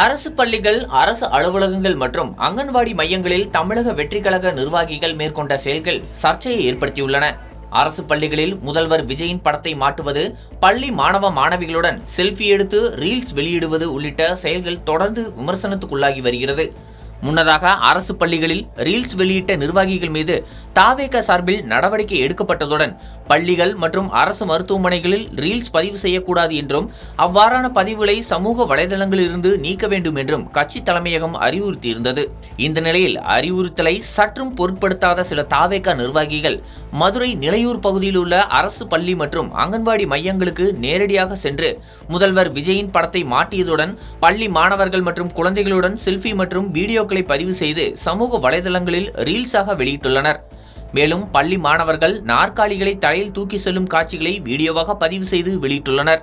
அரசு பள்ளிகள், அரசு அலுவலகங்கள் மற்றும் அங்கன்வாடி மையங்களில் தமிழக வெற்றி கழக நிர்வாகிகள் மேற்கொண்ட செயல்கள் சர்ச்சையை ஏற்படுத்தியுள்ளன. அரசு பள்ளிகளில் முதல்வர் விஜயின் படத்தை மாட்டுவது, பள்ளி மாணவ மாணவிகளுடன் செல்ஃபி எடுத்து ரீல்ஸ் வெளியிடுவது உள்ளிட்ட செயல்கள் தொடர்ந்து விமர்சனத்துக்குள்ளாகி வருகிறது. முன்னதாக அரசு பள்ளிகளில் ரீல்ஸ் வெளியிட்ட நிர்வாகிகள் மீது தாவேக சார்பில் நடவடிக்கை எடுக்கப்பட்டதுடன் பள்ளிகள் மற்றும் அரசு மருத்துவமனைகளில் ரீல்ஸ் பதிவு செய்யக்கூடாது என்றும் அவ்வாறான பதிவுகளை சமூக வலைதளங்களிலிருந்து நீக்க வேண்டும் என்றும் கட்சி தலைமையகம் அறிவுறுத்தியிருந்தது. இந்த நிலையில் அறிவுறுத்தலை சற்றும் பொருட்படுத்தாத சில தாவேக நிர்வாகிகள் மதுரை நிலையூர் பகுதியில் உள்ள அரசு பள்ளி மற்றும் அங்கன்வாடி மையங்களுக்கு நேரடியாக சென்று முதல்வர் விஜயின் படத்தை மாட்டியதுடன் பள்ளி மாணவர்கள் மற்றும் குழந்தைகளுடன் செல்ஃபி மற்றும் வீடியோ பதிவு செய்து சமூக வலைதளங்களில் ரீல்ஸாக வெளியிட்டுள்ளனர். மேலும் பள்ளி மாணவர்கள் நாற்காலிகளை தலையில் தூக்கி செல்லும் காட்சிகளை வீடியோவாக பதிவு செய்து வெளியிட்டுள்ளனர்.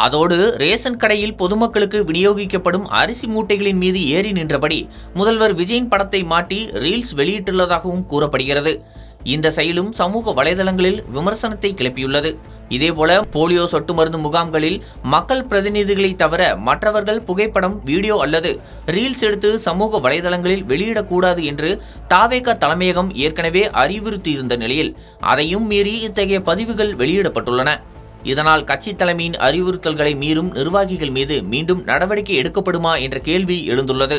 அதோடு ரேஷன் கடையில் பொதுமக்களுக்கு விநியோகிக்கப்படும் அரிசி மூட்டைகளின் மீது ஏறி நின்றபடி முதல்வர் விஜயின் படத்தை மாட்டி ரீல்ஸ் வெளியிட்டுள்ளதாகவும் கூறப்படுகிறது. இந்த செயலும் சமூக வலைதளங்களில் விமர்சனத்தை கிளப்பியுள்ளது. இதேபோல போலியோ சொட்டு மருந்து முகாம்களில் மக்கள் பிரதிநிதிகளை தவிர மற்றவர்கள் புகைப்படம், வீடியோ அல்லது ரீல்ஸ் எடுத்து சமூக வலைதளங்களில் வெளியிடக்கூடாது என்று தாவேக தலைமையகம் ஏற்கனவே அறிவுறுத்தியிருந்த நிலையில் அதையும் மீறி இத்தகைய பதிவுகள் வெளியிடப்பட்டுள்ளன. இதனால் கட்சி தலைமையின் அறிவுறுத்தல்களை மீறும் நிர்வாகிகள் மீது மீண்டும் நடவடிக்கை எடுக்கப்படுமா என்ற கேள்வி எழுந்துள்ளது.